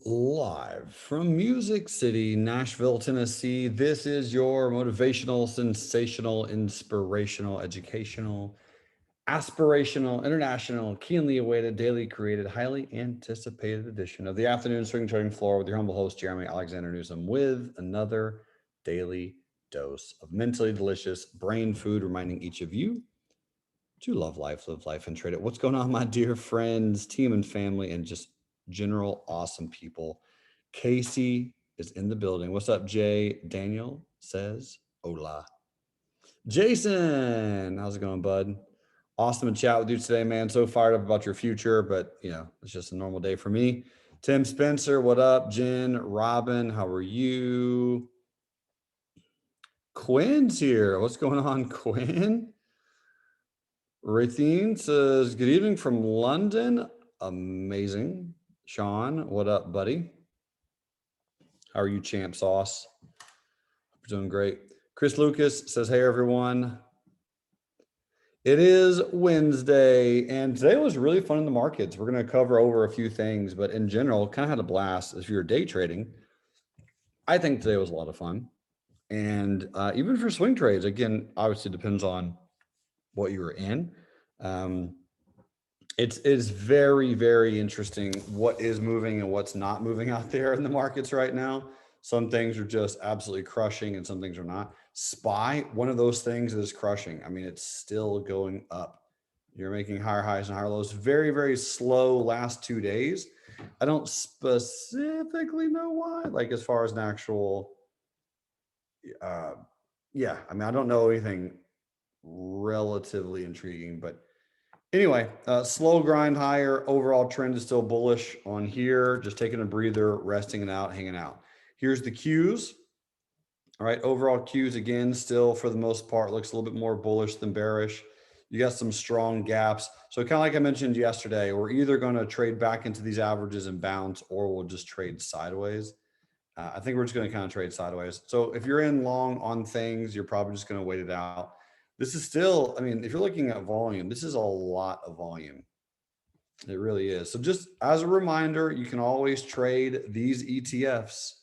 Live from Music City, Nashville, Tennessee. This is your motivational, sensational, inspirational, educational, aspirational, international, keenly awaited, daily created, highly anticipated edition of the afternoon swing trading floor with your humble host, Jerremy Alexander Newsome, with another daily dose of mentally delicious brain food, reminding each of you to love life, live life, and trade it. What's going on, my dear friends, team and family, and just general awesome people? Casey is in the building. What's up, Jay? Daniel says hola. Jason, how's it going, bud? Awesome to chat with you today, man. So fired up about your future, but it's just a normal day for me. Tim Spencer, what up? Jen, Robin, how are you? Quinn's here. What's going on, Quinn? Rathine says, good evening from London. Amazing. Sean, what up, buddy? How are you, Champ Sauce? Hope you're doing great. Chris Lucas says, hey, everyone. It is Wednesday, and today was really fun in the markets. We're going to cover over a few things, but in general, kind of had a blast. If you're day trading, I think today was a lot of fun. And even for swing trades, again, obviously depends on what you were in. It's very, very interesting what is moving and what's not moving out there in the markets right now. Some things are just absolutely crushing and some things are not. SPY, one of those things is crushing. I mean, it's still going up. You're making higher highs and higher lows. Very, very slow last 2 days. I don't specifically know why, like as far as an actual, I mean, I don't know anything relatively intriguing, but anyway, slow grind higher. Overall trend is still bullish on here. Just taking a breather, resting it out, hanging out. Here's the Qs. All right, overall Qs again, still for the most part, looks a little bit more bullish than bearish. You got some strong gaps. So kind of like I mentioned yesterday, we're either going to trade back into these averages and bounce, or we'll just trade sideways. I think we're just going to kind of trade sideways. So if you're in long on things, you're probably just going to wait it out. This is still, I mean, if you're looking at volume, this is a lot of volume. It really is. So just as a reminder, you can always trade these ETFs.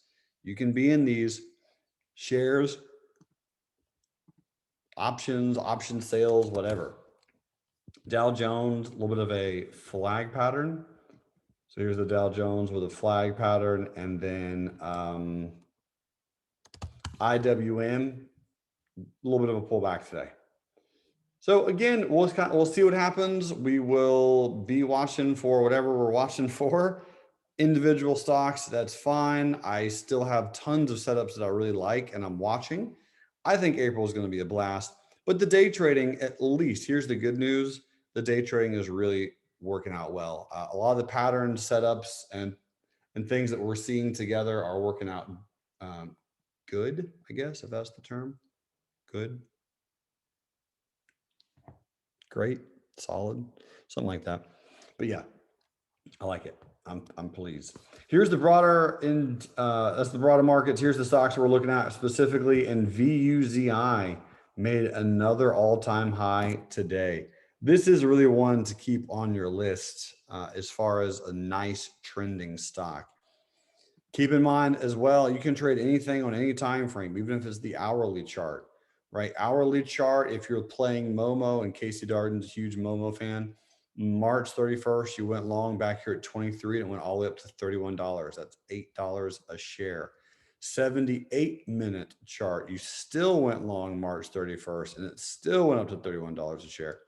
You can be in these shares, options, option sales, whatever. Dow Jones, a little bit of a flag pattern. So here's the Dow Jones with a flag pattern, and then IWM, a little bit of a pullback today. So again, we'll see what happens. We will be watching for whatever we're watching for. Individual stocks, that's fine. I still have tons of setups that I really like and I'm watching. I think April is going to be a blast. But the day trading, at least, here's the good news. The day trading is really working out well. A lot of the pattern setups and things that we're seeing together are working out good, I guess, if that's the term. Good. Great, solid, something like that. But yeah, I like it. I'm pleased. Here's the broader that's the broader markets. Here's the stocks we're looking at specifically, and VUZI made another all-time high today. This is really one to keep on your list as far as a nice trending stock. Keep in mind as well, you can trade anything on any time frame, even if it's the hourly chart. Right, hourly chart, if you're playing Momo, and Casey Darden's a huge Momo fan, March 31st, you went long back here at 23 and it went all the way up to $31. That's $8 a share. 78-minute chart, you still went long March 31st and it still went up to $31 a share.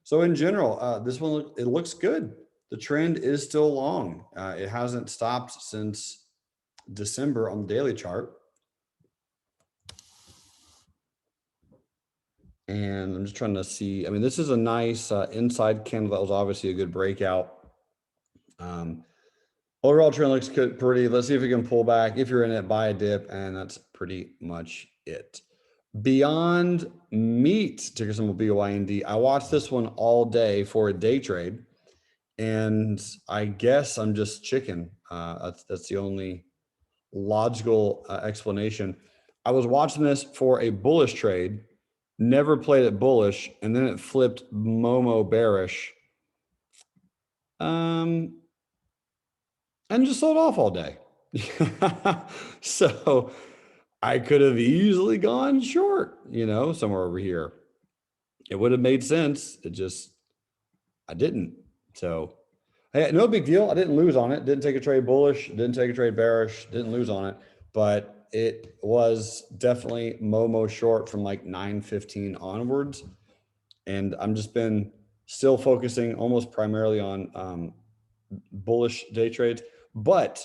So in general, this one, it looks good. The trend is still long. It hasn't stopped since December on the daily chart. And I'm just trying to see, I mean, this is a nice inside candle. That was obviously a good breakout. Overall trend looks good, pretty. Let's see if we can pull back. If you're in it, buy a dip, and that's pretty much it. Beyond Meat, ticker symbol BYND. I watched this one all day for a day trade, and I guess I'm just chicken. That's the only logical explanation. I was watching this for a bullish trade, never played it bullish, and then it flipped Momo bearish. and just sold off all day. So I could have easily gone short, you know, somewhere over here. It would have made sense. I didn't. So, hey, no big deal. I didn't lose on it. Didn't take a trade bullish. Didn't take a trade bearish. Didn't lose on it. But it was definitely Momo short from like 9:15 onwards. And I'm just been still focusing almost primarily on bullish day trades. But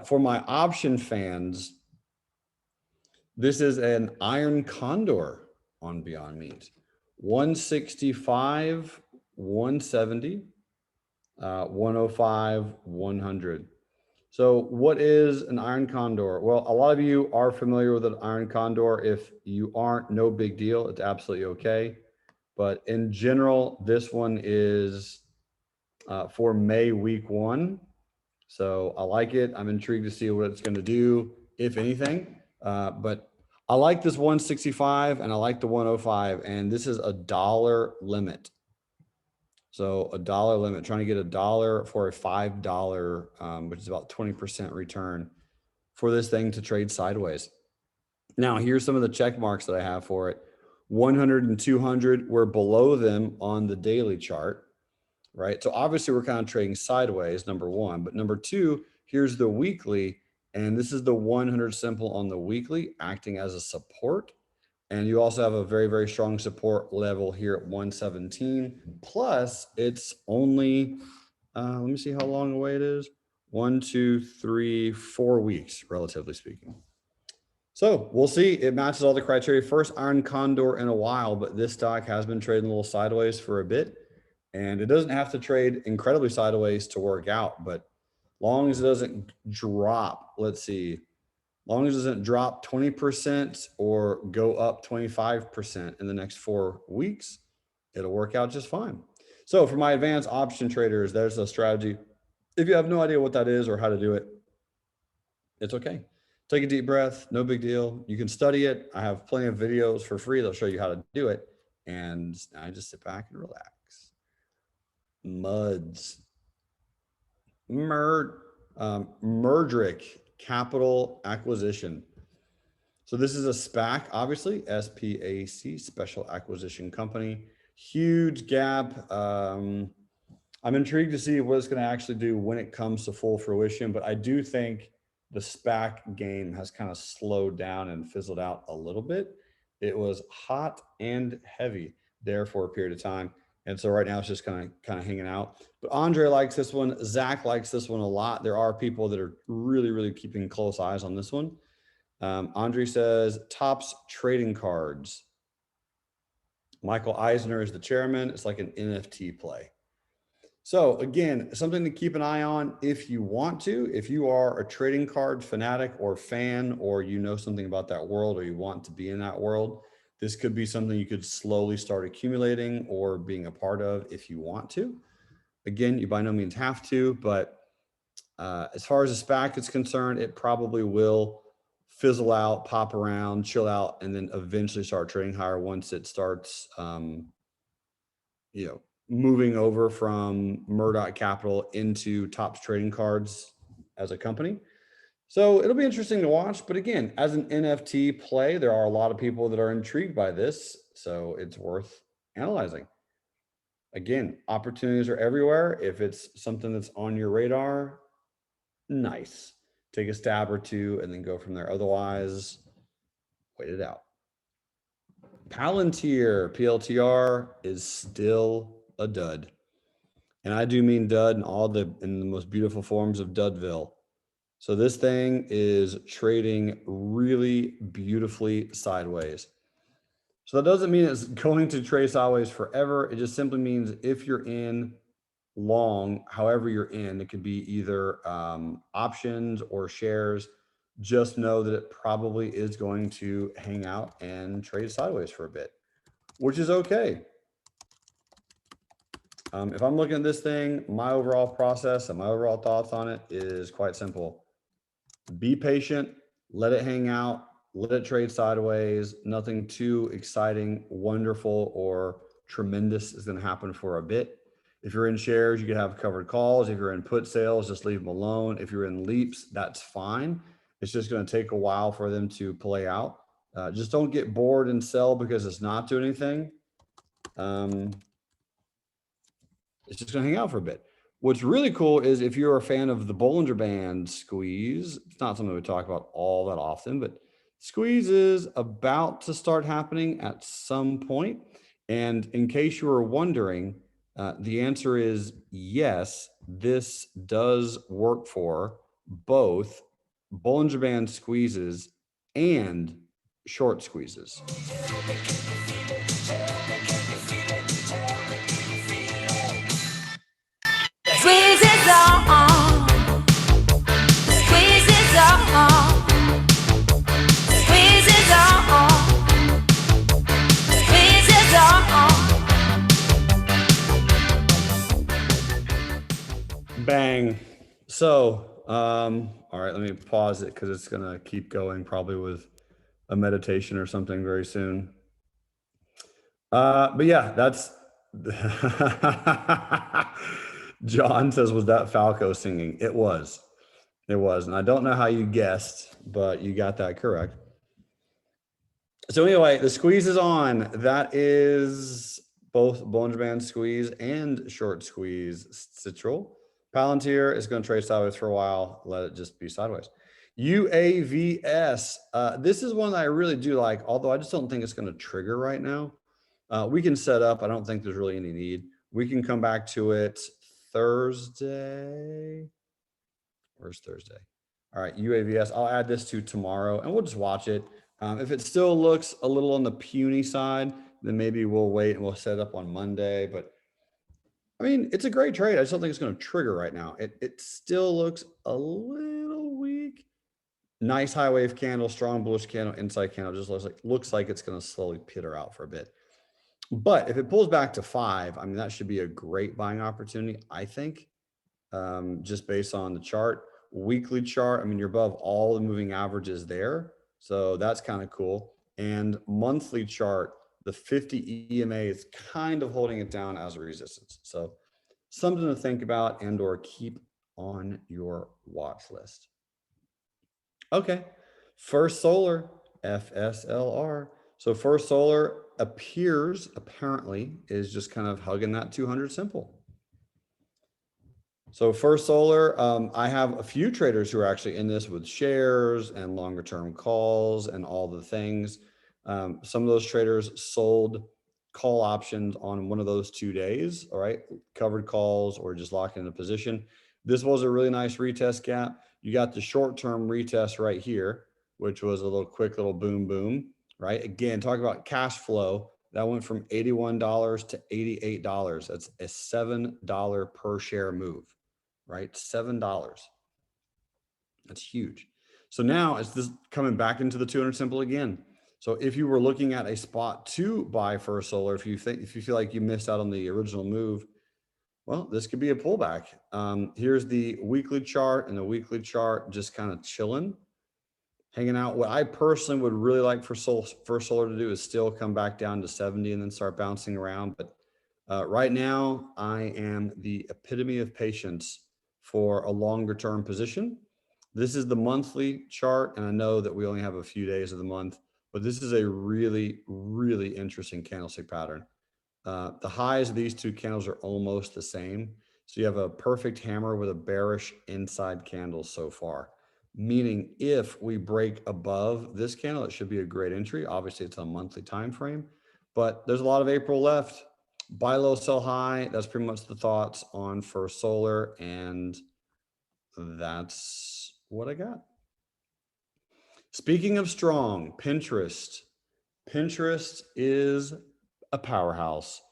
for my option fans, this is an iron condor on Beyond Meat. 165, 170, 105, 100. So what is an iron condor? Well, a lot of you are familiar with an iron condor. If you aren't, no big deal. It's absolutely okay. But in general, this one is for May week 1. So I like it. I'm intrigued to see what it's going to do, if anything. But I like this 165 and I like the 105. And this is $1 limit. So $1 limit, trying to get $1 for a $5, which is about 20% return for this thing to trade sideways. Now, here's some of the check marks that I have for it. 100 and 200, we're below them on the daily chart, right? So obviously we're kind of trading sideways, number one. But number two, here's the weekly, and this is the 100 simple on the weekly acting as a support. And you also have a very, very strong support level here at 117. Plus, it's only, let me see how long away it is. 1, 2, 3, 4 weeks, relatively speaking. So we'll see. It matches all the criteria. First iron condor in a while, but this stock has been trading a little sideways for a bit. And it doesn't have to trade incredibly sideways to work out, but long as it doesn't drop, let's see, long as it doesn't drop 20% or go up 25% in the next 4 weeks, it'll work out just fine. So for my advanced option traders, there's a strategy. If you have no idea what that is or how to do it, it's okay. Take a deep breath, no big deal. You can study it. I have plenty of videos for free that'll show you how to do it. And I just sit back and relax. MUDs. Merdrick Capital Acquisition. So this is a SPAC, obviously, SPAC, Special Acquisition Company. Huge gap. I'm intrigued to see what it's going to actually do when it comes to full fruition, but I do think the SPAC game has kind of slowed down and fizzled out a little bit. It was hot and heavy there for a period of time. And so right now it's just kind of hanging out. But Andre likes this one. Zach likes this one a lot. There are people that are really, really keeping close eyes on this one. Andre says, Topps trading cards. Michael Eisner is the chairman. It's like an NFT play. So again, something to keep an eye on if you want to. If you are a trading card fanatic or fan, or you know something about that world, or you want to be in that world, this could be something you could slowly start accumulating or being a part of if you want to. Again, you by no means have to, but as far as the SPAC is concerned, it probably will fizzle out, pop around, chill out, and then eventually start trading higher once it starts, moving over from Murdoch Capital into Topps Trading Cards as a company. So it'll be interesting to watch. But again, as an NFT play, there are a lot of people that are intrigued by this. So it's worth analyzing. Again, opportunities are everywhere. If it's something that's on your radar, nice. Take a stab or two and then go from there. Otherwise, wait it out. Palantir, PLTR is still a dud. And I do mean dud in the most beautiful forms of Dudville. So this thing is trading really beautifully sideways. So that doesn't mean it's going to trade sideways forever. It just simply means if you're in long, however you're in, it could be either options or shares, just know that it probably is going to hang out and trade sideways for a bit, which is okay. If I'm looking at this thing, my overall process and my overall thoughts on it is quite simple. Be patient, let it hang out, let it trade sideways. Nothing too exciting, wonderful, or tremendous is going to happen for a bit. If you're in shares, you can have covered calls. If you're in put sales, just leave them alone. If you're in leaps, that's fine. It's just going to take a while for them to play out. Just don't get bored and sell because it's not doing anything. It's just going to hang out for a bit. What's really cool is if you're a fan of the Bollinger Band squeeze, it's not something we talk about all that often, but squeeze is about to start happening at some point. And in case you were wondering, the answer is yes, this does work for both Bollinger Band squeezes and short squeezes. Squeezes on, squeezes on, squeezes on, squeezes on. Bang. So, all right, let me pause it because it's going to keep going probably with a meditation or something very soon. But yeah, that's John says, was that Falco singing? It was. It was. And I don't know how you guessed, but you got that correct. So anyway, the squeeze is on. That is both Bollinger Band squeeze and short squeeze citral. Palantir is going to trade sideways for a while. Let it just be sideways. UAVS. This is one that I really do like, although I just don't think it's going to trigger right now. We can set up. I don't think there's really any need. We can come back to it Thursday. Where's Thursday? All right, UAVS. I'll add this to tomorrow and we'll just watch it. If it still looks a little on the puny side, then maybe we'll wait and we'll set up on Monday. But I mean, it's a great trade. I just don't think it's going to trigger right now. It still looks a little weak. Nice high wave candle, strong bullish candle, inside candle. Just looks like it's going to slowly peter out for a bit. But if it pulls back to 5, I mean, that should be a great buying opportunity, I think, just based on the chart. Weekly chart, I mean, you're above all the moving averages there. So that's kind of cool. And monthly chart, the 50 EMA is kind of holding it down as a resistance. So something to think about and or keep on your watch list. Okay, First Solar, FSLR. So First Solar apparently is just kind of hugging that 200 simple. So First Solar, I have a few traders who are actually in this with shares and longer term calls and all the things. Some of those traders sold call options on one of those 2 days, all right, covered calls or just locked in a position. This was a really nice retest gap. You got the short-term retest right here, which was a little quick little boom, boom, right? Again, talk about cash flow. That went from $81 to $88. That's a $7 per share move, right? $7. That's huge. So now it's this coming back into the 200 simple again. So if you were looking at a spot to buy First Solar, if you feel like you missed out on the original move, well, this could be a pullback. Here's the weekly chart, and the weekly chart just kind of chilling, hanging out. What I personally would really like for First Solar to do is still come back down to 70 and then start bouncing around. But right now, I am the epitome of patience for a longer term position. This is the monthly chart, and I know that we only have a few days of the month, but this is a really, really interesting candlestick pattern. The highs of these two candles are almost the same. So you have a perfect hammer with a bearish inside candle so far, meaning if we break above this candle, it should be a great entry. Obviously, it's a monthly time frame, but there's a lot of April left. Buy low, sell high. That's pretty much the thoughts on First Solar, and that's what I got. Speaking of strong, Pinterest. Pinterest is a powerhouse.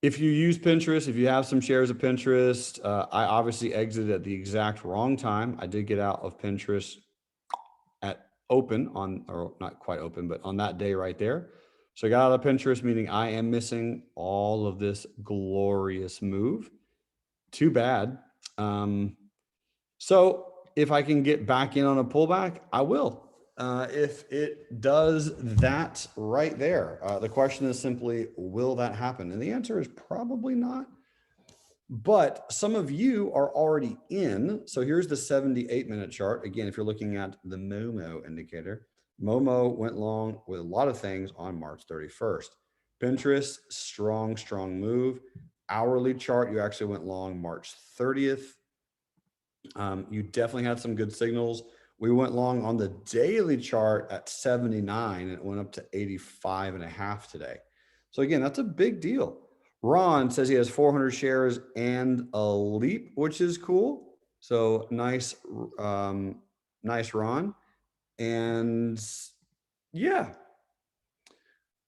If you use Pinterest, if you have some shares of Pinterest, I obviously exited at the exact wrong time. I did get out of Pinterest at open on, or not quite open, but on that day right there. So I got out of Pinterest, meaning I am missing all of this glorious move. Too bad. So if I can get back in on a pullback, I will. If it does that right there, the question is simply, will that happen? And the answer is probably not. but some of you are already in. So here's the 78-minute chart. Again, if you're looking at the Momo indicator, Momo went long with a lot of things on March 31st. Pinterest, strong move. Hourly chart, you actually went long March 30th. You definitely had some good signals. We went long on the daily chart at 79 and it went up to 85.5 today. So again, that's a big deal. Ron says he has 400 shares and a leap, which is cool. So nice, nice Ron. And yeah.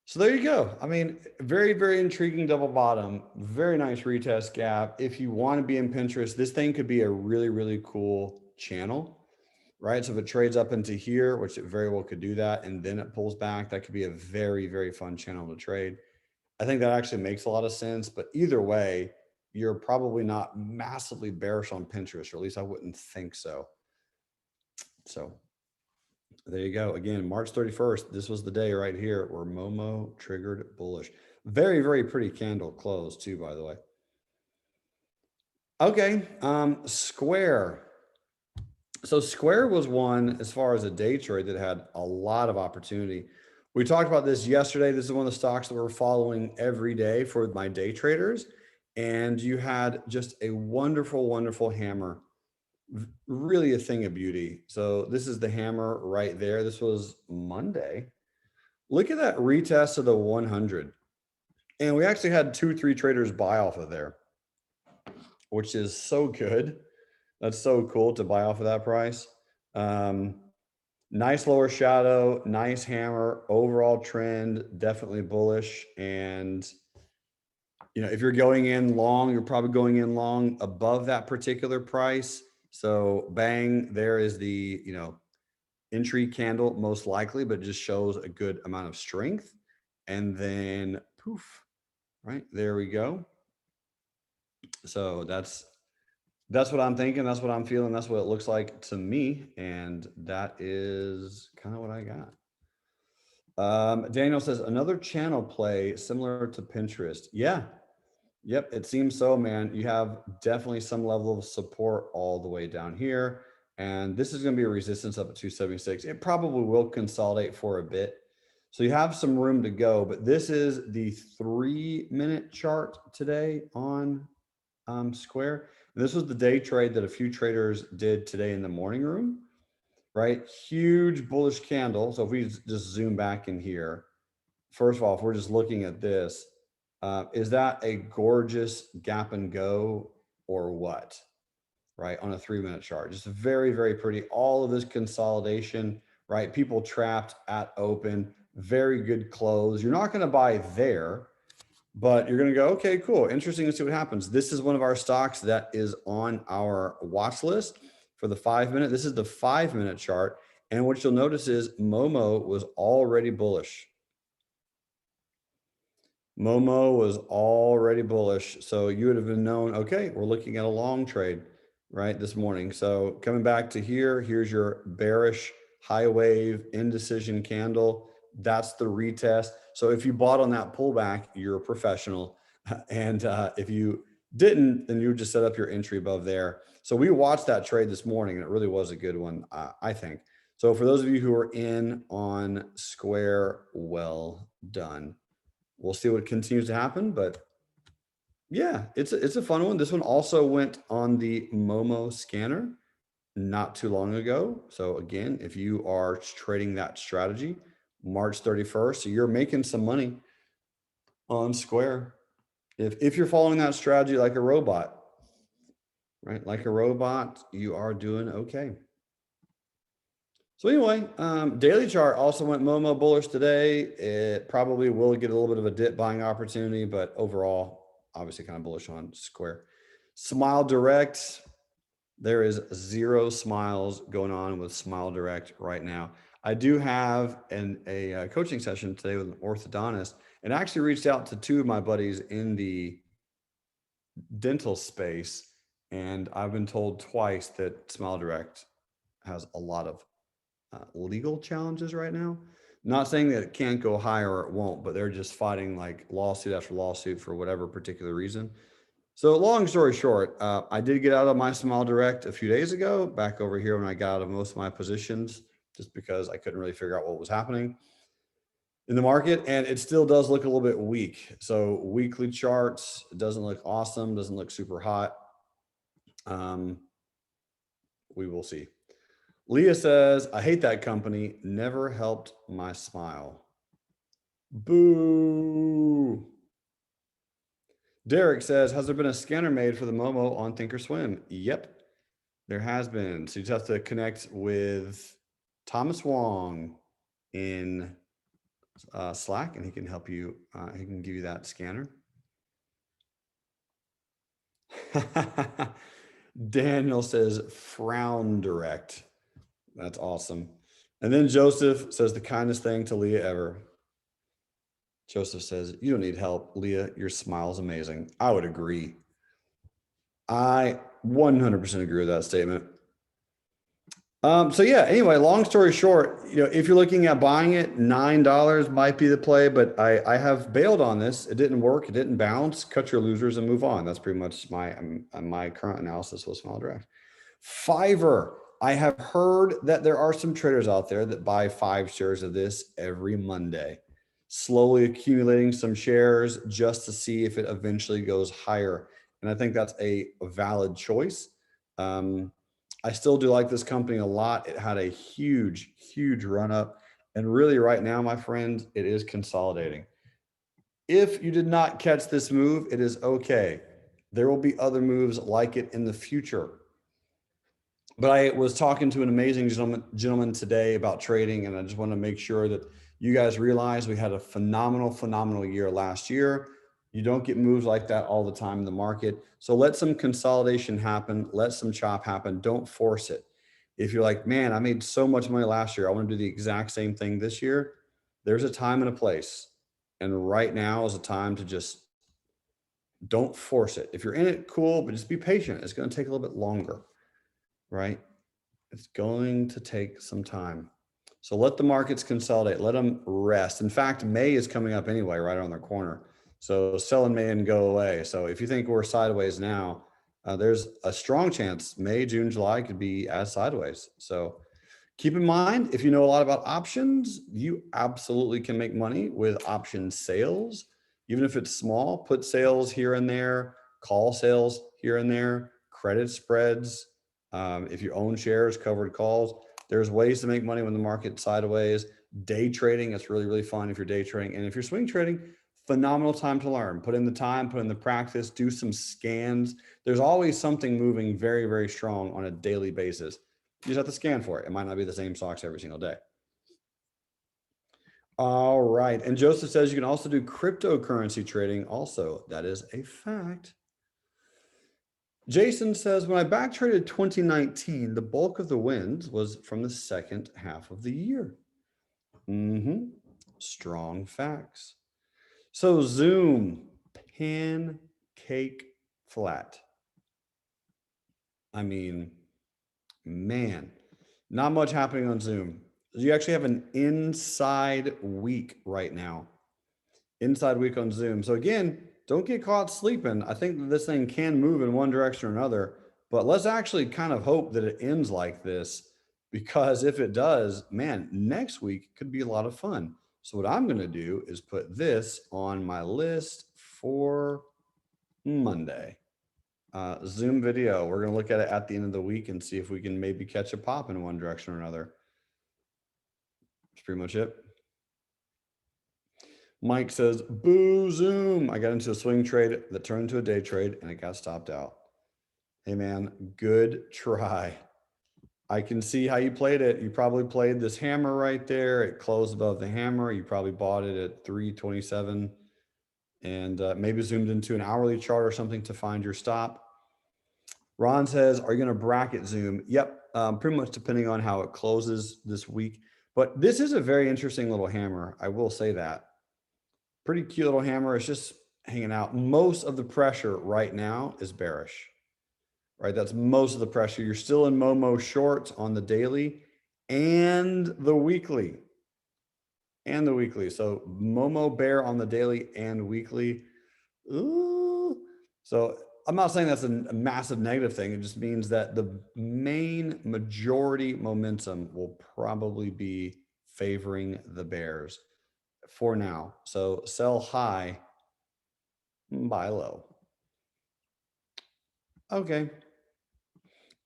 So there you go. I mean, very, very intriguing double bottom, very nice retest gap. If you want to be in Pinterest, this thing could be a really, really cool channel, right? So if it trades up into here, which it very well could do that, and then it pulls back, that could be a very, very fun channel to trade. I think that actually makes a lot of sense, but either way, you're probably not massively bearish on Pinterest, or at least I wouldn't think so. So there you go. Again, March 31st, this was the day right here where Momo triggered bullish. Very, very pretty candle close too, by the way. Okay, Square. So Square was one, as far as a day trade, that had a lot of opportunity. We talked about this yesterday. This is one of the stocks that we're following every day for my day traders. And you had just a wonderful, wonderful hammer. Really a thing of beauty. So this is the hammer right there. This was Monday. Look at that retest of the 100. And we actually had 2-3 traders buy off of there, which is so good. That's so cool to buy off of that price. Nice lower shadow, nice hammer, overall trend, definitely bullish. And, you know, if you're going in long, you're probably going in long above that particular price. So bang, there is the, you know, entry candle most likely, but it just shows a good amount of strength. And then poof, right, there we go. So that's what I'm thinking. That's what I'm feeling. That's what it looks like to me. And that is kind of what I got. Daniel says another channel play similar to Pinterest. Yeah. Yep. It seems so, man. You have definitely some level of support all the way down here. And this is going to be a resistance up at 276. It probably will consolidate for a bit. So you have some room to go, but this is the 3-minute chart today on Square. This was the day trade that a few traders did today in the morning room, right? Huge bullish candle. So if we just zoom back in here, first of all, if we're just looking at this, is that a gorgeous gap and go or what, right? On a 3-minute chart, just very, very pretty. All of this consolidation, right? People trapped at open, very good close. You're not going to buy there, but you're going to go, okay, cool. Interesting to see what happens. This is one of our stocks that is on our watch list for the 5-minute. This is the 5-minute chart. And what you'll notice is Momo was already bullish. Momo was already bullish. So you would have been known, okay, we're looking at a long trade, right, this morning. So coming back to here, here's your bearish high wave indecision candle. That's the retest. So if you bought on that pullback, you're a professional. And if you didn't, then you would just set up your entry above there. So we watched that trade this morning and it really was a good one, I think. So for those of you who are in on Square, well done. We'll see what continues to happen, but yeah, it's a fun one. This one also went on the Momo scanner not too long ago. So again, if you are trading that strategy, March 31st, so you're making some money on Square. If you're following that strategy like a robot, right? Like a robot, you are doing okay. So anyway, daily chart also went Momo bullish today. It probably will get a little bit of a dip buying opportunity, but overall, obviously kind of bullish on Square. Smile Direct, there is 0 smiles going on with Smile Direct right now. I do have a coaching session today with an orthodontist, and I actually reached out to 2 of my buddies in the dental space, and I've been told twice that Smile Direct has a lot of legal challenges right now. Not saying that it can't go higher or it won't, but they're just fighting like lawsuit after lawsuit for whatever particular reason. So long story short, I did get out of my small direct a few days ago, back over here when I got out of most of my positions, just because I couldn't really figure out what was happening in the market, and it still does look a little bit weak. So weekly charts, it doesn't look awesome, doesn't look super hot. We will see. Leah says, I hate that company, never helped my smile. Boo. Derek says, has there been a scanner made for the Momo on Thinkorswim? Yep, there has been. So you just have to connect with Thomas Wong in Slack, and he can help you. He can give you that scanner. Daniel says, frown direct. That's awesome. And then Joseph says, the kindest thing to Leah ever. Joseph says, you don't need help, Leah. Your smile is amazing. I would agree. I 100% agree with that statement. So yeah, anyway, long story short, if you're looking at buying it, $9 might be the play, but I have bailed on this. It didn't work. It didn't bounce. Cut your losers and move on. That's pretty much my current analysis with small draft. Fiverr. I have heard that there are some traders out there that buy 5 shares of this every Monday, slowly accumulating some shares just to see if it eventually goes higher. And I think that's a valid choice. I still do like this company a lot. It had a huge, huge run up. And really right now, my friend, it is consolidating. If you did not catch this move, it is okay. There will be other moves like it in the future. But I was talking to an amazing gentleman today about trading, and I just want to make sure that you guys realize we had a phenomenal year last year. You don't get moves like that all the time in the market. So let some consolidation happen. Let some chop happen. Don't force it. If you're like, man, I made so much money last year, I want to do the exact same thing this year. There's a time and a place. And right now is a time to just don't force it. If you're in it, cool, but just be patient. It's going to take a little bit longer, right? It's going to take some time. So let the markets consolidate. Let them rest. In fact, May is coming up anyway, right on the corner. So sell in May and go away. So if you think we're sideways now, there's a strong chance May, June, July could be as sideways. So keep in mind, if you know a lot about options, you absolutely can make money with option sales. Even if it's small, put sales here and there, call sales here and there, credit spreads. If you own shares, covered calls, there's ways to make money when the market's sideways. Day trading, it's really, really fun if you're day trading. And if you're swing trading, phenomenal time to learn. Put in the time, put in the practice, do some scans. There's always something moving very, very strong on a daily basis. You just have to scan for it. It might not be the same stocks every single day. All right. And Joseph says you can also do cryptocurrency trading also. That is a fact. Jason says, when I back traded 2019, the bulk of the wins was from the second half of the year. Strong facts. So Zoom, pancake flat. I mean, man, not much happening on Zoom. You actually have an inside week right now. Inside week on Zoom. So again, don't get caught sleeping. I think that this thing can move in one direction or another, but let's actually kind of hope that it ends like this, because if it does, man, next week could be a lot of fun. So what I'm going to do is put this on my list for Monday. Zoom video. We're going to look at it at the end of the week and see if we can maybe catch a pop in one direction or another. That's pretty much it. Mike says, boo Zoom. I got into a swing trade that turned into a day trade and it got stopped out. Hey man, good try. I can see how you played it. You probably played this hammer right there. It closed above the hammer. You probably bought it at 327 and maybe zoomed into an hourly chart or something to find your stop. Ron says, are you going to bracket Zoom? Yep, pretty much depending on how it closes this week. But this is a very interesting little hammer. I will say that. Pretty cute little hammer. It's just hanging out. Most of the pressure right now is bearish, right? That's most of the pressure. You're still in Momo shorts on the daily and the weekly. So Momo bear on the daily and weekly. Ooh. So I'm not saying that's a massive negative thing. It just means that the main majority momentum will probably be favoring the bears for now. So sell high, buy low. Okay.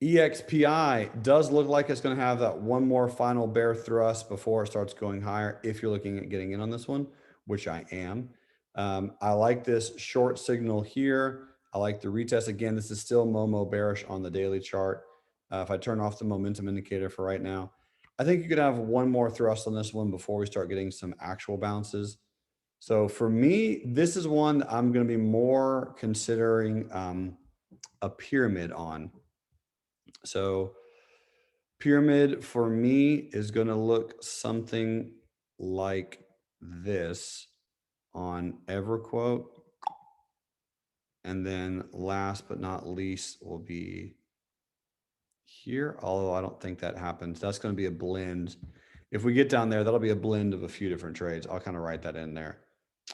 EXPI does look like it's going to have that one more final bear thrust before it starts going higher. If you're looking at getting in on this one, which I am, I like this short signal here. I like the retest. Again, this is still Momo bearish on the daily chart. If I turn off the momentum indicator for right now, I think you could have one more thrust on this one before we start getting some actual bounces. So for me, this is one that I'm going to be more considering a pyramid on. So pyramid for me is going to look something like this on EverQuote. And then last but not least will be here, although I don't think that happens. That's going to be a blend. If we get down there, that'll be a blend of a few different trades. I'll kind of write that in there.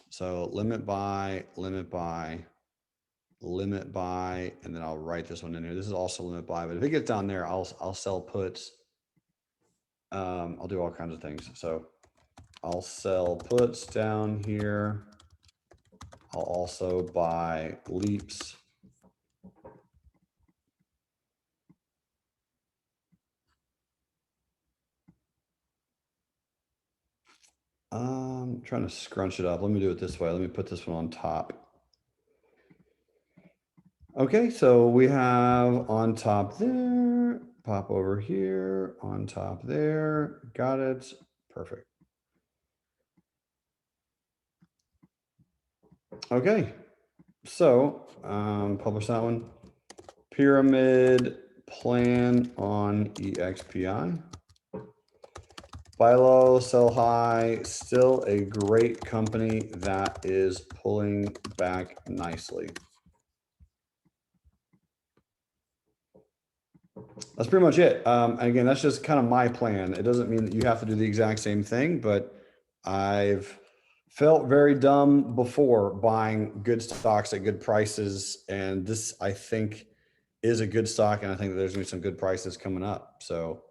So limit buy, limit buy, limit buy, and then I'll write this one in here. This is also limit buy, but if it gets down there, I'll sell puts. I'll do all kinds of things. So I'll sell puts down here. I'll also buy leaps. I'm trying to scrunch it up. Let me do it this way. Let me put this one on top. Okay, so we have on top there, pop over here, on top there. Got it. Perfect. Okay, so publish that one. Pyramid plan on EXPI. Buy low, sell high, still a great company that is pulling back nicely. That's pretty much it. Again, that's just kind of my plan. It doesn't mean that you have to do the exact same thing, but I've felt very dumb before buying good stocks at good prices. And this, I think, is a good stock. And I think that there's gonna be some good prices coming up. So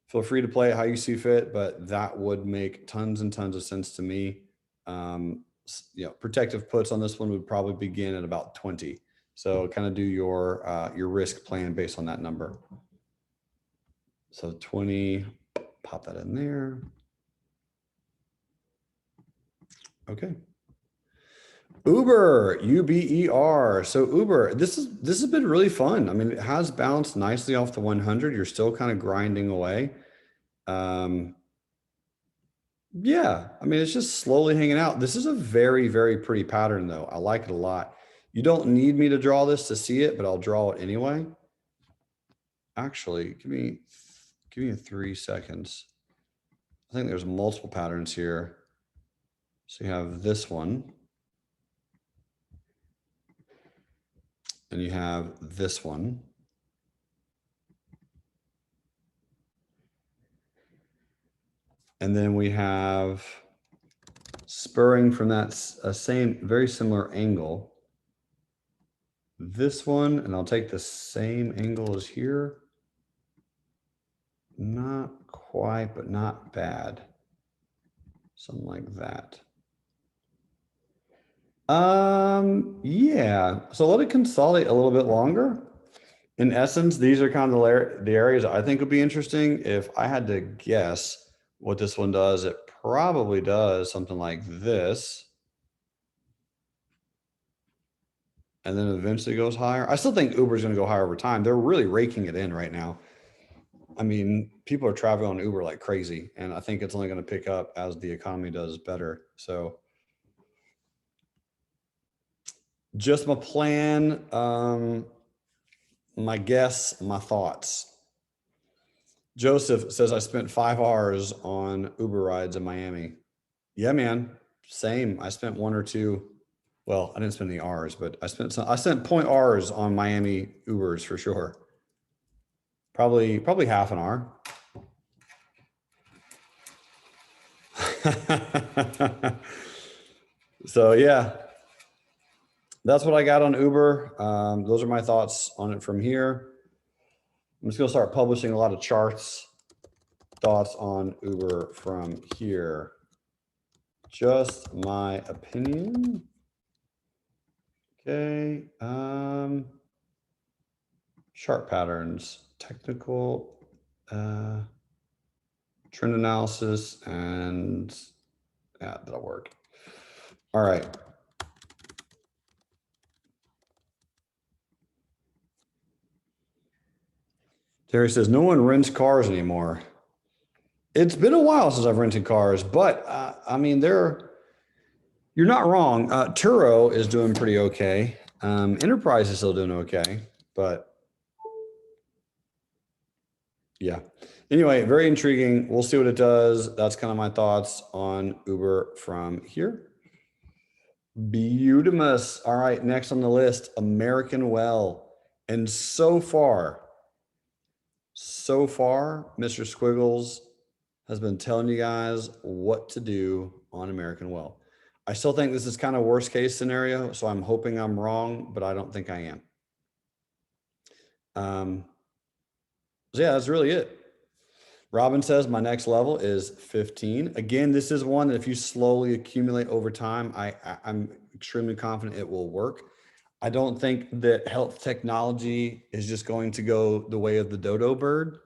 feel free to play it how you see fit, but that would make tons and tons of sense to me. Protective puts on this one would probably begin at about 20. So kind of do your risk plan based on that number. So 20, pop that in there. Okay. Uber, UBER. So Uber, this has been really fun. I mean, it has bounced nicely off the 100. You're still kind of grinding away. Yeah, I mean, it's just slowly hanging out. This is a very, very pretty pattern though. I like it a lot. You don't need me to draw this to see it, but I'll draw it anyway. Actually, give me 3 seconds. I think there's multiple patterns here. So you have this one. And you have this one. And then we have spurring from that same, very similar angle. This one, and I'll take the same angle as here. Not quite, but not bad. Something like that. Yeah, so let it consolidate a little bit longer. In essence, these are kind of the areas I think would be interesting. If I had to guess what this one does, it probably does something like this. And then eventually goes higher. I still think Uber is going to go higher over time. They're really raking it in right now. I mean, people are traveling on Uber like crazy, and I think it's only going to pick up as the economy does better. So just my plan, my guess, my thoughts. Joseph says, I spent 5 hours on Uber rides in Miami. Yeah, man, same. I spent 1 or 2. Well, I didn't spend any hours, but I spent 0.0 hours on Miami Ubers for sure. Probably half an hour. So yeah, that's what I got on Uber. Those are my thoughts on it from here. I'm just going to start publishing a lot of charts, thoughts on Uber from here. Just my opinion. Okay. Chart patterns, technical, trend analysis, and yeah, that'll work. All right. Terry says, no one rents cars anymore. It's been a while since I've rented cars, but I mean, you're not wrong. Turo is doing pretty okay. Enterprise is still doing okay, but yeah. Anyway, very intriguing. We'll see what it does. That's kind of my thoughts on Uber from here. Beautimous. All right, next on the list, American Well. And so far, Mr. Squiggles has been telling you guys what to do on American Well. I still think this is kind of worst case scenario, so I'm hoping I'm wrong, but I don't think I am. So yeah, that's really it. Robin says my next level is 15. Again, this is one that if you slowly accumulate over time, I'm extremely confident it will work. I don't think that health technology is just going to go the way of the dodo bird.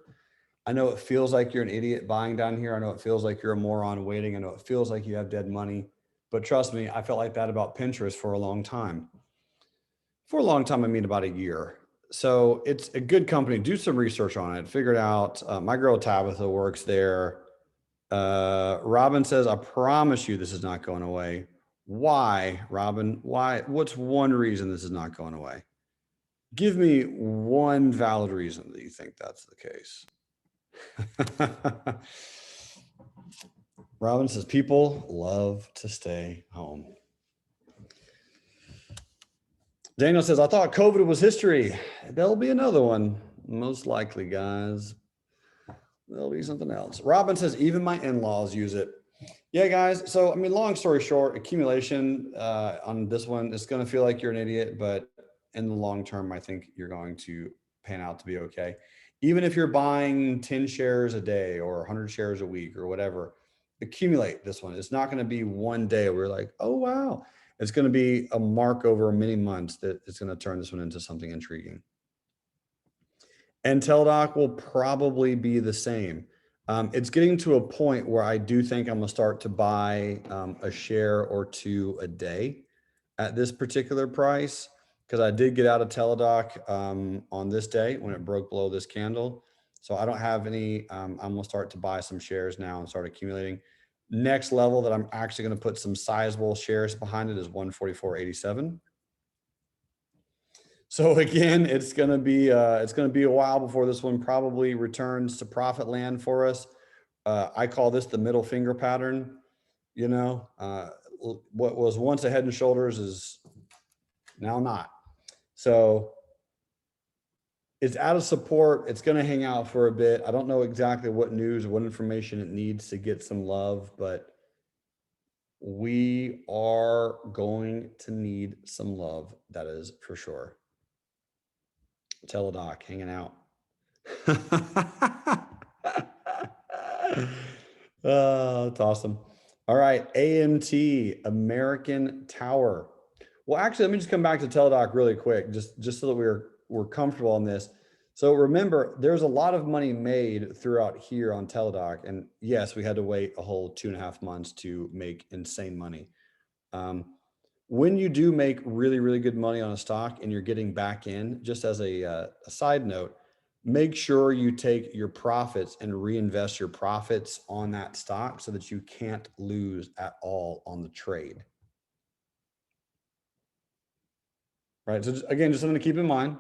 I know it feels like you're an idiot buying down here. I know it feels like you're a moron waiting. I know it feels like you have dead money, but trust me, I felt like that about Pinterest for a long time. For a long time, I mean about a year. So it's a good company. Do some research on it. Figure it out. My girl Tabitha works there. Robin says, I promise you this is not going away. Why, Robin? Why? What's one reason this is not going away? Give me one valid reason that you think that's the case. Robin says, people love to stay home. Daniel says, I thought COVID was history. There'll be another one. Most likely, guys. There'll be something else. Robin says, even my in-laws use it. Yeah, guys. So, I mean, long story short, accumulation on this one, it's going to feel like you're an idiot, but in the long term, I think you're going to pan out to be okay. Even if you're buying 10 shares a day or 100 shares a week or whatever, accumulate this one. It's not going to be one day where you're like, oh, wow. It's going to be a mark over many months that it's going to turn this one into something intriguing. And TDOC will probably be the same. It's getting to a point where I do think I'm going to start to buy a share or two a day at this particular price, because I did get out of TDOC on this day when it broke below this candle. So I don't have any, I'm going to start to buy some shares now and start accumulating. Next level that I'm actually going to put some sizable shares behind it is 144.87. So again, it's going to be a while before this one probably returns to profit land for us. I call this the middle finger pattern. You know, what was once a head and shoulders is now not. So it's out of support. It's going to hang out for a bit. I don't know exactly what news, what information it needs to get some love, but we are going to need some love. That is for sure. TDOC hanging out. Oh, that's awesome. All right, AMT, American Tower. Well, actually, let me just come back to TDOC really quick, just so that we're comfortable on this. So remember, there's a lot of money made throughout here on TDOC, and yes, we had to wait a whole 2.5 months to make insane money. When you do make really, really good money on a stock and you're getting back in, just as a side note, make sure you take your profits and reinvest your profits on that stock so that you can't lose at all on the trade. Right. So again, just something to keep in mind.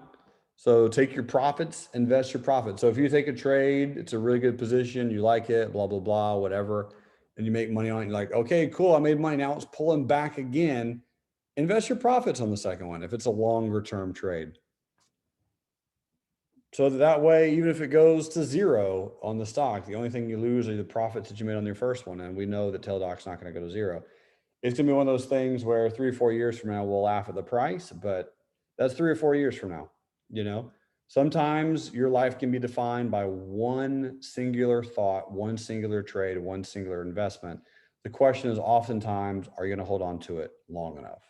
So take your profits, invest your profits. So if you take a trade, it's a really good position, you like it, blah, blah, blah, whatever, and you make money on it, you're like, okay, cool, I made money, now it's pulling back again. Invest your profits on the second one if it's a longer term trade. So that way, even if it goes to zero on the stock, the only thing you lose are the profits that you made on your first one. And we know that TDOC's not going to go to zero. it's going to be one of those things where 3 or 4 years from now, we'll laugh at the price, but that's 3 or 4 years from now. You know, sometimes your life can be defined by one singular thought, one singular trade, one singular investment. The question is oftentimes, are you going to hold on to it long enough?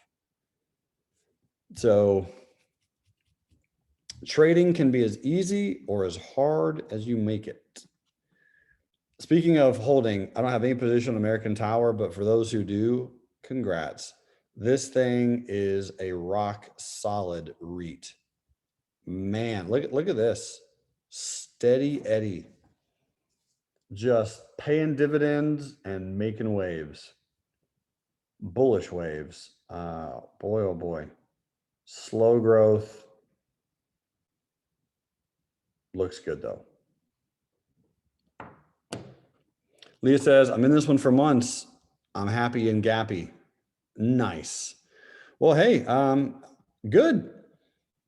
So trading can be as easy or as hard as you make it. Speaking of holding, I don't have any position on American Tower, but for those who do, congrats. This thing is a rock solid REIT. Man, look at this. Steady Eddie. Just paying dividends and making waves. Bullish waves. Boy, oh boy. Slow growth. Looks good though. Leah says, I'm in this one for months. I'm happy and gappy. Nice. Well, hey, good.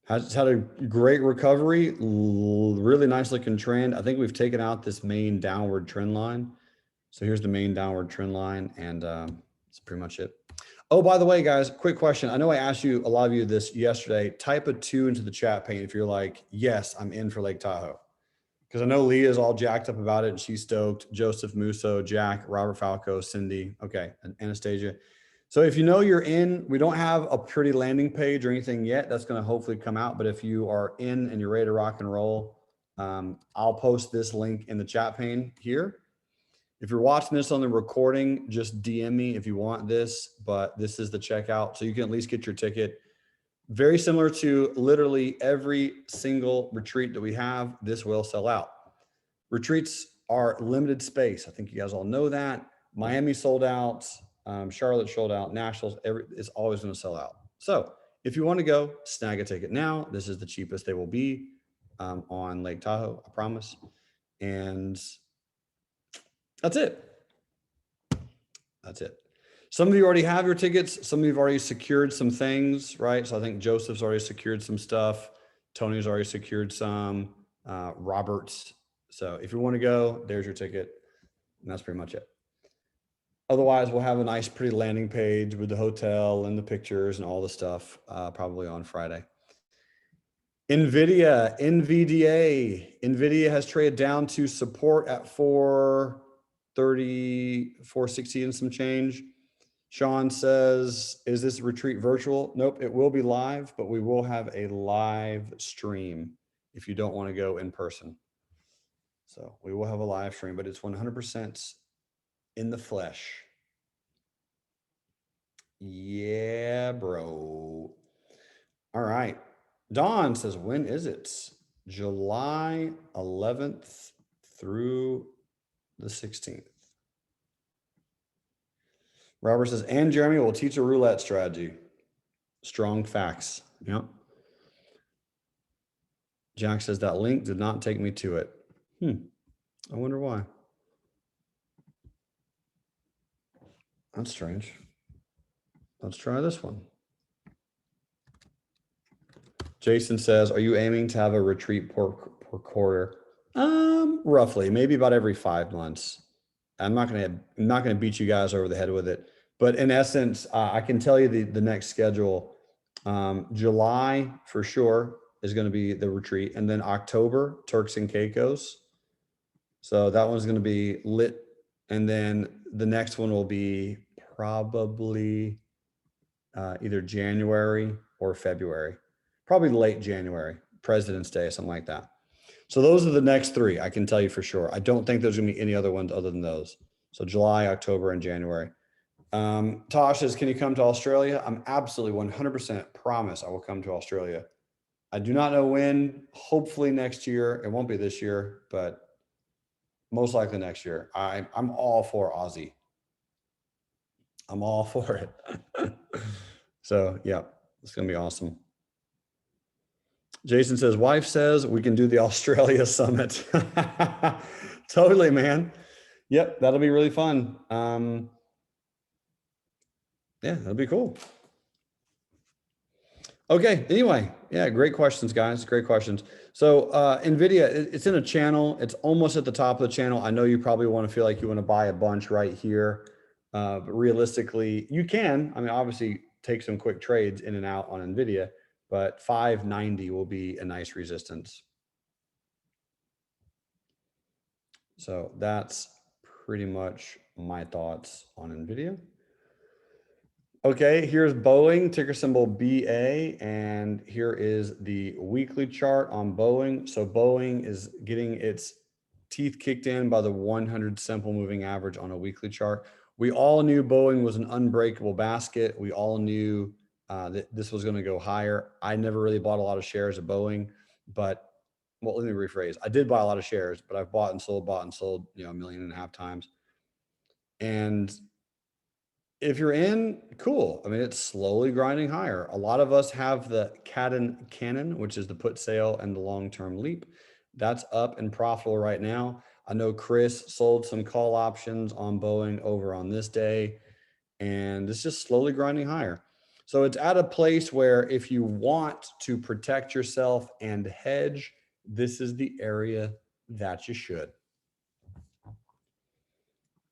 Has had a great recovery, really nice looking trend. I think we've taken out this main downward trend line. So here's the main downward trend line, and that's pretty much it. Oh, by the way, guys, quick question. I know I asked you, a lot of you this yesterday, type a 2 into the chat pane if you're like, yes, I'm in for Lake Tahoe. Because I know Leah is all jacked up about it and she's stoked. Joseph Musso, Jack, Robert Falco, Cindy, okay, and Anastasia. So if you know you're in, we don't have a pretty landing page or anything yet. That's going to hopefully come out. But if you are in and you're ready to rock and roll, I'll post this link in the chat pane here. If you're watching this on the recording, just DM me if you want this, but this is the checkout. So you can at least get your ticket. Very similar to literally every single retreat that we have, this will sell out. Retreats are limited space. I think you guys all know that. Miami sold out. Charlotte sold out. Nashville's it's always going to sell out. So if you want to go, snag a ticket now. This is the cheapest they will be on Lake Tahoe, I promise. And that's it. That's it. Some of you already have your tickets. Some of you have already secured some things, right? So I think Joseph's already secured some stuff. Tony's already secured some. Robert's. So if you want to go, there's your ticket. And that's pretty much it. Otherwise, we'll have a nice, pretty landing page with the hotel and the pictures and all the stuff probably on Friday. NVIDIA, NVDA. NVIDIA has traded down to support at 430, 460 and some change. Sean says, is this retreat virtual? Nope, it will be live, but we will have a live stream if you don't want to go in person. So we will have a live stream, but it's 100% in the flesh. Yeah, bro. All right. Dawn says, when is it? July 11th through the 16th. Robert says, and Jeremy will teach a roulette strategy. Strong facts. Yep. Jack says that link did not take me to it. I wonder why. That's strange. Let's try this one. Jason says, are you aiming to have a retreat per quarter? Roughly, maybe about every 5 months. I'm not gonna beat you guys over the head with it, but in essence, I can tell you the next schedule. July for sure is going to be the retreat, and then October Turks and Caicos. So that one's going to be lit, and then the next one will be probably either January or February, probably late January, President's Day, something like that. So those are the next 3, I can tell you for sure. I don't think there's gonna be any other ones other than those. So July, October, and January. Tosh says, can you come to Australia? I'm absolutely 100% promise I will come to Australia. I do not know when, hopefully next year. It won't be this year, but most likely next year. I'm all for Aussie. I'm all for it. So yeah, it's gonna be awesome. Jason says, wife says we can do the Australia summit. Totally, man. Yep, that'll be really fun. Yeah, that'll be cool. Okay, anyway, yeah, great questions, guys. Great questions. So NVIDIA, it's in a channel. It's almost at the top of the channel. I know you probably want to feel like you want to buy a bunch right here. But realistically, you can, I mean, obviously take some quick trades in and out on NVIDIA, but 590 will be a nice resistance. So that's pretty much my thoughts on NVIDIA. Okay, here's Boeing, ticker symbol BA, and here is the weekly chart on Boeing. So Boeing is getting its teeth kicked in by the 100 simple moving average on a weekly chart. We all knew Boeing was an unbreakable basket. We all knew that this was going to go higher. I never really bought a lot of shares of Boeing, but well, let me rephrase. I did buy a lot of shares, but I've bought and sold, you know, 1.5 million times. And if you're in, cool. I mean, it's slowly grinding higher. A lot of us have the Cannon, which is the put sale and the long-term leap. That's up and profitable right now. I know Chris sold some call options on Boeing over on this day, and it's just slowly grinding higher. So it's at a place where if you want to protect yourself and hedge, this is the area that you should.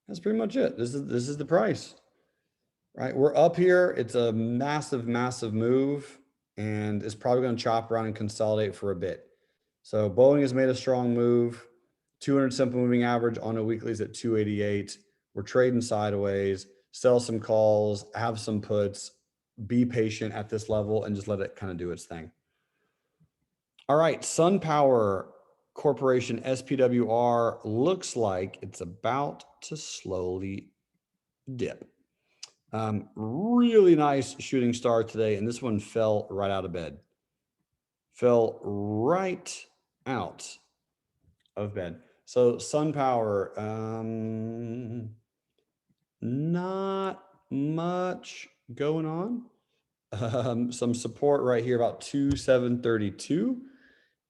That's pretty much it. This is the price. Right, we're up here. It's a massive, massive move, and it's probably going to chop around and consolidate for a bit. So Boeing has made a strong move. 200 simple moving average on a weekly is at 288. We're trading sideways. Sell some calls, have some puts, be patient at this level, and just let it kind of do its thing. All right, SunPower Corporation, SPWR, looks like it's about to slowly dip. Really nice shooting star today, and this one fell right out of bed. Fell right out of bed. So SunPower, not much going on. Some support right here about 2,732.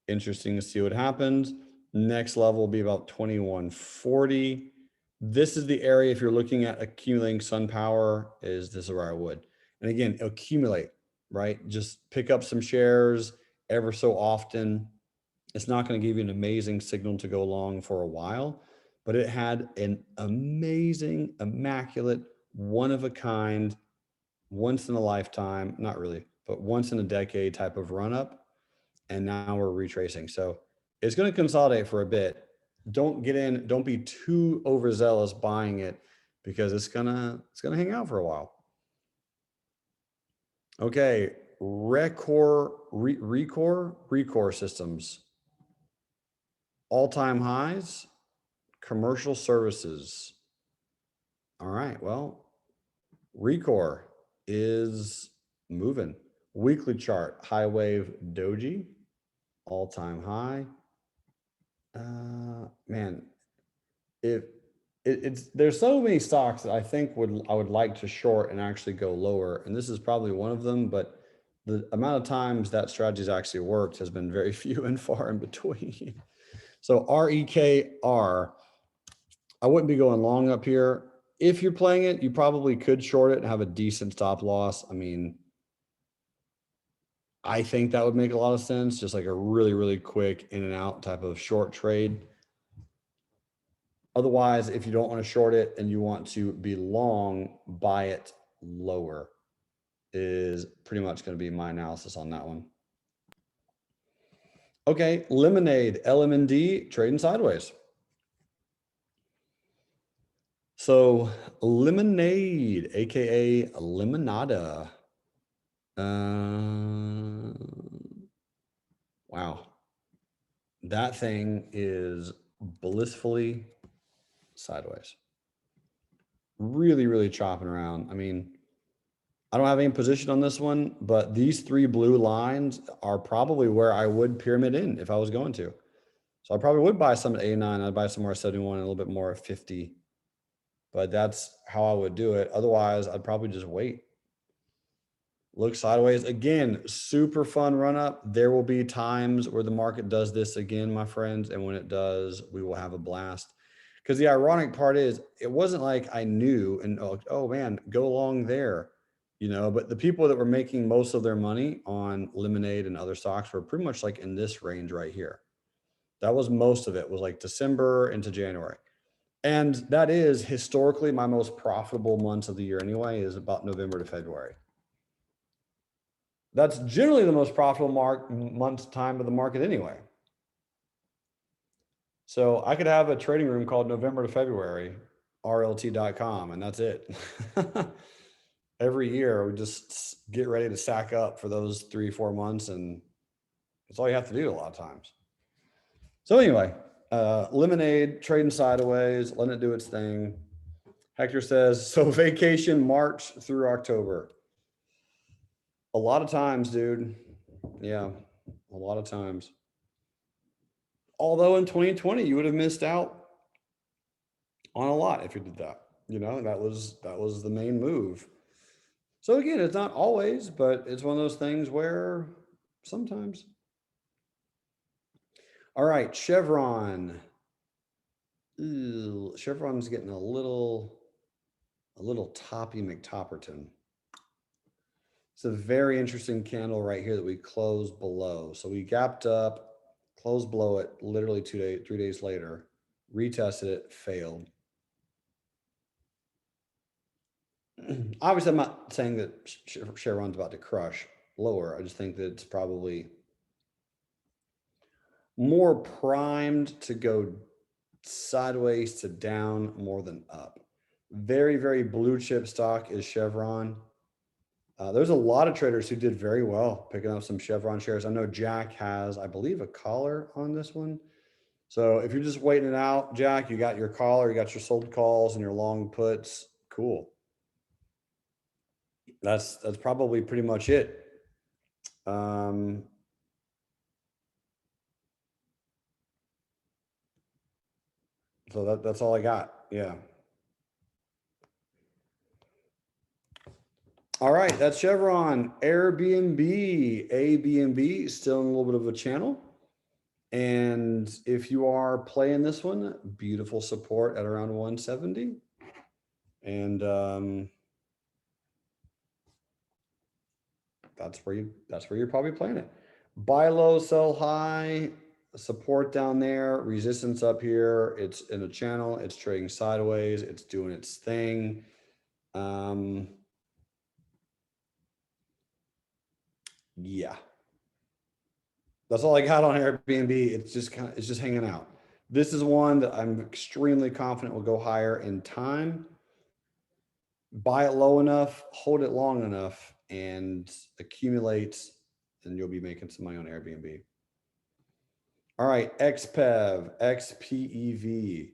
Interesting to see what happens. Next level will be about 2,140. This is the area, if you're looking at accumulating SunPower, this is where I would. And again, accumulate, right? Just pick up some shares ever so often. It's not going to give you an amazing signal to go long for a while, but it had an amazing, immaculate, one of a kind, once in a lifetime, not really, but once in a decade type of run up. And now we're retracing. So it's going to consolidate for a bit. Don't get in, don't be too overzealous buying it because it's gonna hang out for a while. Okay, REKR systems. All-time highs, commercial services. All right, well, REKR is moving. Weekly chart, high wave doji, all-time high. Man, there's so many stocks that I think I would like to short and actually go lower, and this is probably one of them, but the amount of times that strategy has actually worked has been very few and far in between. So REKR, I wouldn't be going long up here. If you're playing it, you probably could short it and have a decent stop loss. I mean, I think that would make a lot of sense, just like a really, really quick in and out type of short trade. Otherwise, if you don't want to short it and you want to be long, buy it lower is pretty much going to be my analysis on that one. Okay, Lemonade, LMND, trading sideways. So Lemonade, aka Limonada. Wow. That thing is blissfully sideways. Really, really chopping around. I mean, I don't have any position on this one, but these three blue lines are probably where I would pyramid in if I was going to. So I probably would buy some at 89. I'd buy some more at 71 and a little bit more at 50. But that's how I would do it. Otherwise, I'd probably just wait. Look sideways. Again, super fun run up. There will be times where the market does this again, my friends. And when it does, we will have a blast. Because the ironic part is, it wasn't like I knew and, oh man, go along there, you know, but the people that were making most of their money on Lemonade and other stocks were pretty much like in this range right here. That was most of it, was like December into January. And that is historically my most profitable months of the year anyway, is about November to February. That's generally the most profitable month time of the market anyway. So I could have a trading room called November to February, RLT.com, and that's it. Every year we just get ready to sack up for those 3-4 months, and that's all you have to do a lot of times. So anyway, Lemonade trading sideways, letting it do its thing. Hector says, so vacation March through October. A lot of times, dude. Yeah, a lot of times. Although in 2020, you would have missed out on a lot if you did that. You know, that was the main move. So again, it's not always, but it's one of those things where sometimes. All right, Chevron. Ooh, Chevron's getting a little toppy McTopperton. It's a very interesting candle right here that we closed below. So we gapped up, closed below it literally 3 days later, retested it, failed. Obviously, I'm not saying that Chevron's about to crush lower. I just think that it's probably more primed to go sideways to down more than up. Very, very blue chip stock is Chevron. There's a lot of traders who did very well picking up some Chevron shares. I know Jack has, I believe, a collar on this one. So if you're just waiting it out, Jack, you got your collar, you got your sold calls and your long puts. Cool. That's probably pretty much it. So that's all I got. Yeah. All right, that's Chevron. Airbnb, ABNB, still in a little bit of a channel. And if you are playing this one, beautiful support at around 170. And that's where you're probably playing it. Buy low, sell high, support down there, resistance up here. It's in a channel, it's trading sideways, it's doing its thing. Yeah. That's all I got on Airbnb. It's just hanging out. This is one that I'm extremely confident will go higher in time. Buy it low enough, hold it long enough, and accumulate, and you'll be making some money on Airbnb. All right, XPEV, XPEV.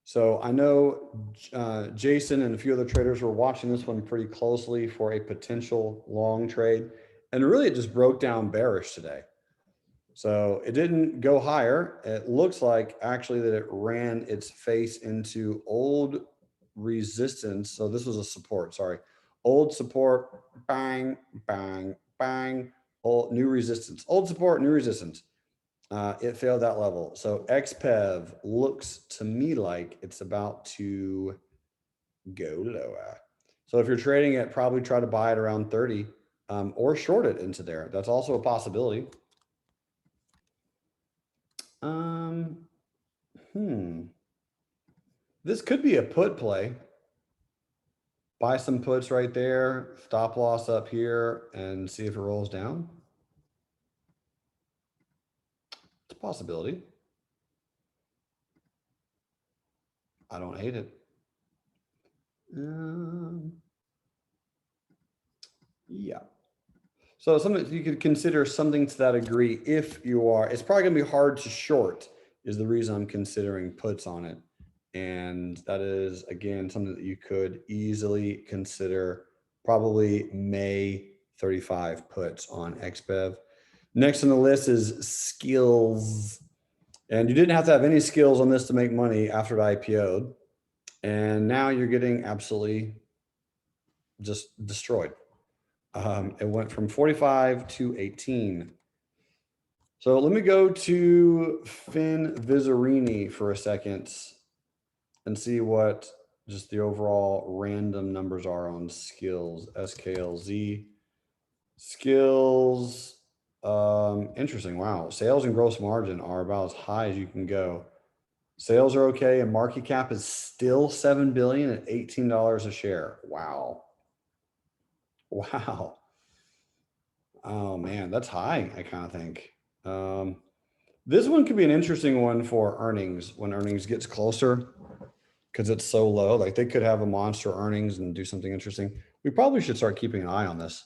So I know Jason and a few other traders were watching this one pretty closely for a potential long trade. And really, it just broke down bearish today. So it didn't go higher. It looks like actually that it ran its face into old resistance. So this was a support, sorry. Old support, bang, bang, bang, old new resistance. Old support, new resistance. It failed that level. So XPEV looks to me like it's about to go lower. So if you're trading it, probably try to buy it around 30 or short it into there. That's also a possibility. This could be a put play. Buy some puts right there, stop loss up here, and see if it rolls down. It's a possibility. I don't hate it. Yeah. So something you could consider something to that degree if you are, it's probably gonna be hard to short is the reason I'm considering puts on it. And that is, again, something that you could easily consider, probably May 35 puts on XPEV. Next on the list is skills. And you didn't have to have any skills on this to make money after it IPO'd. And now you're getting absolutely just destroyed. It went from 45 to 18. So let me go to Finn Vizzarini for a second and see what just the overall random numbers are on skills, SKLZ. Skills, interesting, wow. Sales and gross margin are about as high as you can go. Sales are okay, and market cap is still 7 billion at $18 a share. Wow. Wow. Oh man, that's high, I kind of think. This one could be an interesting one for earnings when earnings gets closer because it's so low. Like they could have a monster earnings and do something interesting. We probably should start keeping an eye on this.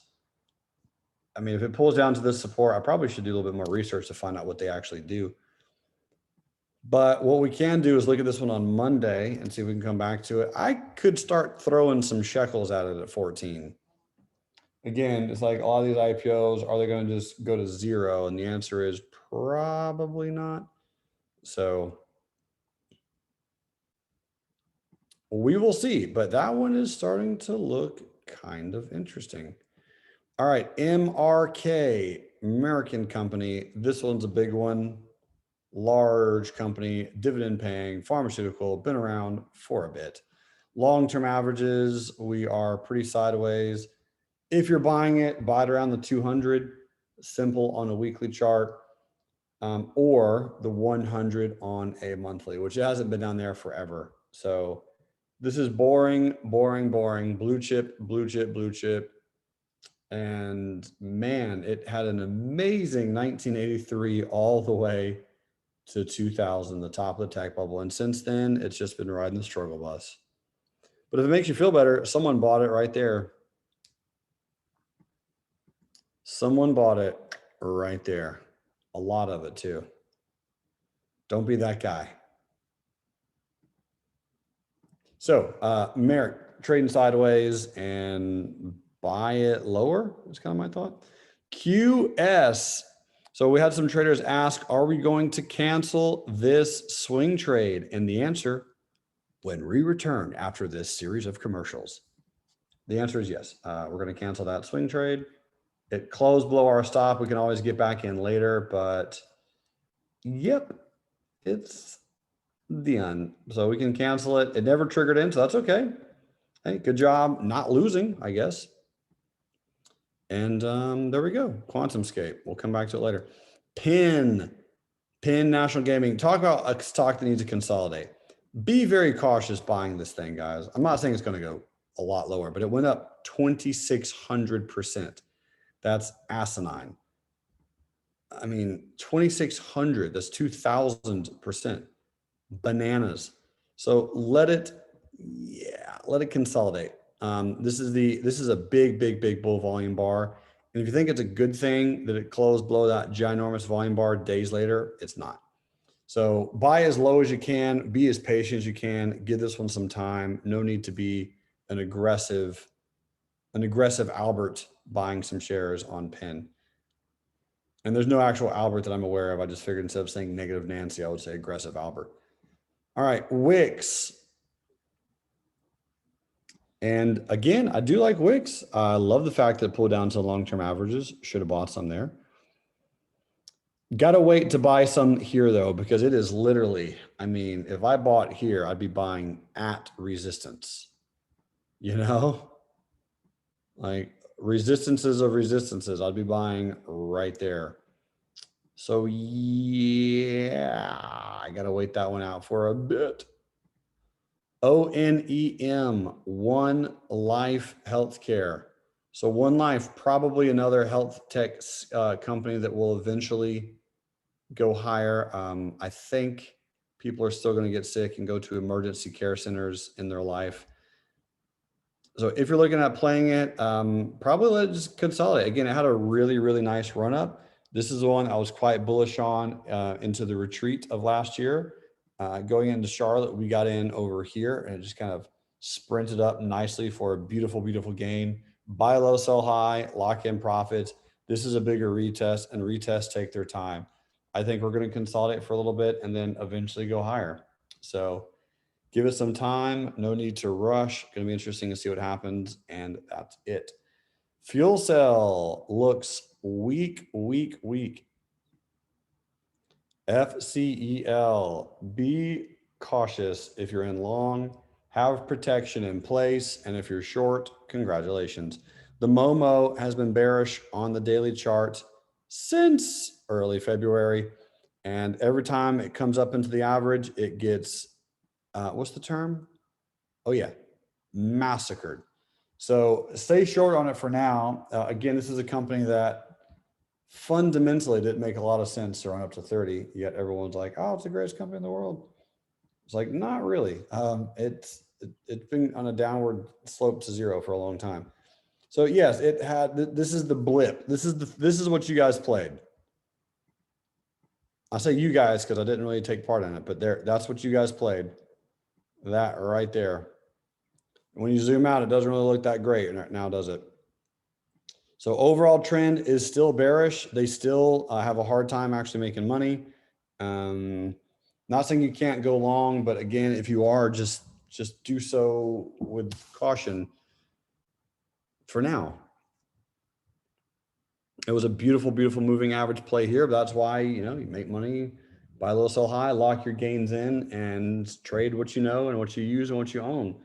I mean, if it pulls down to this support, I probably should do a little bit more research to find out what they actually do. But what we can do is look at this one on Monday and see if we can come back to it. I could start throwing some shekels at it at 14. Again, it's like a lot of these IPOs, are they going to just go to zero? And the answer is probably not. So we will see, but that one is starting to look kind of interesting. All right, MRK, American company. This one's a big one. Large company, dividend paying, pharmaceutical, been around for a bit. Long-term averages, we are pretty sideways. If you're buying it, buy it around the 200, simple on a weekly chart, or the 100 on a monthly, which hasn't been down there forever. So this is boring, boring, boring, blue chip, blue chip, blue chip. And man, it had an amazing 1983 all the way to 2000, the top of the tech bubble. And since then, it's just been riding the struggle bus. But if it makes you feel better, someone bought it right there. Someone bought it right there. A lot of it too. Don't be that guy. So Merrick trading sideways and buy it lower is kind of my thought. QS. So we had some traders ask, are we going to cancel this swing trade? And the answer, when we return after this series of commercials, the answer is yes. We're going to cancel that swing trade. It closed below our stop. We can always get back in later, but yep, it's done. So we can cancel it. It never triggered in, so that's okay. Hey, good job not losing, I guess. And there we go. QuantumScape. We'll come back to it later. PENN National Gaming. Talk about a stock that needs to consolidate. Be very cautious buying this thing, guys. I'm not saying it's going to go a lot lower, but it went up 2,600%. That's asinine. I mean, 2,600, that's 2,000%. Bananas. So let it consolidate. This is a big bull volume bar. And if you think it's a good thing that it closed below that ginormous volume bar days later, it's not. So buy as low as you can, be as patient as you can, give this one some time. No need to be an aggressive Albert buying some shares on PENN. And there's no actual Albert that I'm aware of. I just figured instead of saying negative Nancy, I would say aggressive Albert. All right, Wix. And again, I do like Wix. I love the fact that it pulled down to long-term averages. Should have bought some there. Got to wait to buy some here though, because it is literally, I mean, if I bought here, I'd be buying at resistance, you know, like resistances of resistances. I'd be buying right there. So yeah, I got to wait that one out for a bit. ONEM, One Life Healthcare. So One Life, probably another health tech company that will eventually go higher. I think people are still going to get sick and go to emergency care centers in their life. So if you're looking at playing it, probably let it just consolidate. Again, it had a really nice run up. This is the one I was quite bullish on into the retreat of last year. Going into Charlotte, we got in over here and it just kind of sprinted up nicely for a beautiful gain. Buy low, sell high, lock in profits. This is a bigger retest, and retests take their time. I think we're going to consolidate for a little bit and then eventually go higher. So give it some time. No need to rush. Going to be interesting to see what happens. And that's it. Fuel cell looks weak. FCEL, be cautious if you're in long, have protection in place. And if you're short, congratulations. The Momo has been bearish on the daily chart since early February. And every time it comes up into the average, it gets, what's the term? Oh yeah, massacred. So stay short on it for now. Again, this is a company that fundamentally didn't make a lot of sense to run up to 30, yet everyone's like, oh, it's the greatest company in the world. It's like, not really. It's been on a downward slope to zero for a long time. So yes, it had, this is the blip. This is what you guys played. I say you guys because I didn't really take part in it, but that's what you guys played. That right there. When you zoom out, it doesn't really look that great now, does it? So overall trend is still bearish. They still have a hard time actually making money. Not saying you can't go long, but again, if you are, just do so with caution for now. It was a beautiful, beautiful moving average play here. But that's why, you know, you make money, buy low, sell high, lock your gains in, and trade what you know and what you use and what you own.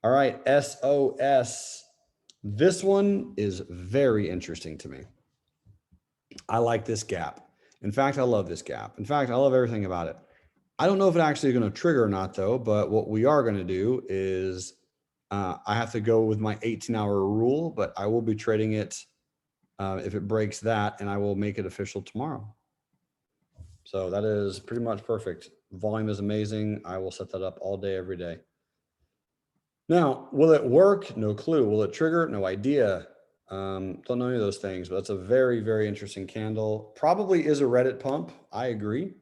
All right, SOS. This one is very interesting to me. I like this gap. In fact, I love this gap. In fact, I love everything about it. I don't know if it actually is going to trigger or not though, but what we are going to do is I have to go with my 18-hour rule, but I will be trading it if it breaks that, and I will make it official tomorrow. So that is pretty much perfect. Volume is amazing. I will set that up all day, every day. Now, will it work? No clue. Will it trigger? No idea. Don't know any of those things, but that's a very, very interesting candle. Probably is a Reddit pump. I agree.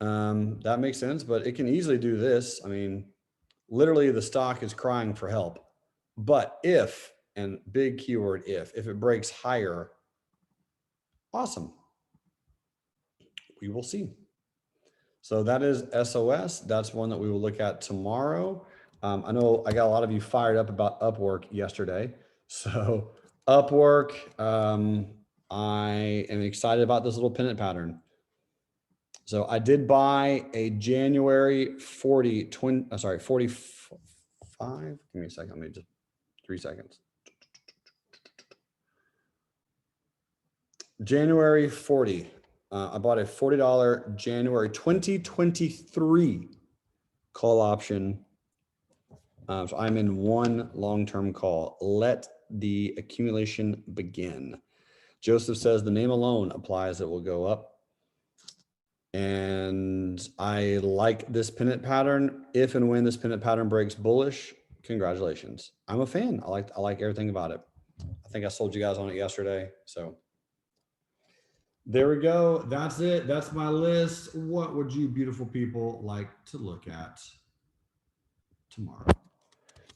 That makes sense, but it can easily do this. I mean, literally the stock is crying for help. But if, and big keyword if it breaks higher, awesome. We will see. So that is SOS. That's one that we will look at tomorrow. I know I got a lot of you fired up about Upwork yesterday. So Upwork, I am excited about this little pennant pattern. So I did buy a January 45. Give me a second. Let me just 3 seconds. January 40. I bought a $40 January 2023 call option. So I'm in one long-term call. Let the accumulation begin. Joseph says the name alone applies, it will go up. And I like this pennant pattern. If and when this pennant pattern breaks bullish, congratulations. I'm a fan. I like everything about it. I think I sold you guys on it yesterday. So there we go. That's it. That's my list. What would you beautiful people like to look at tomorrow?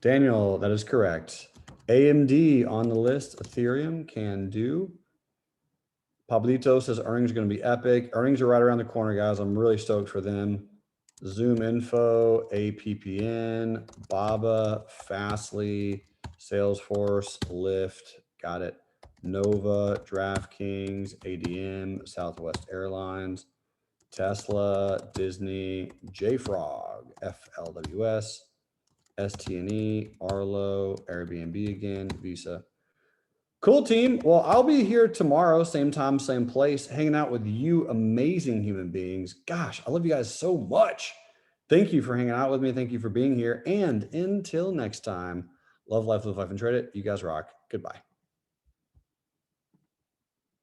Daniel, that is correct. AMD on the list. Ethereum can do. Pablito says earnings are going to be epic. Earnings are right around the corner, guys. I'm really stoked for them. Zoom Info, APPN, Baba, Fastly, Salesforce, Lyft, got it. Nova, DraftKings, ADM, Southwest Airlines, Tesla, Disney, JFrog, FLWS, ST&E, Arlo, Airbnb again, Visa. Cool team. Well, I'll be here tomorrow, same time, same place, hanging out with you amazing human beings. Gosh, I love you guys so much. Thank you for hanging out with me. Thank you for being here. And until next time, love life, live life, and trade it. You guys rock. Goodbye.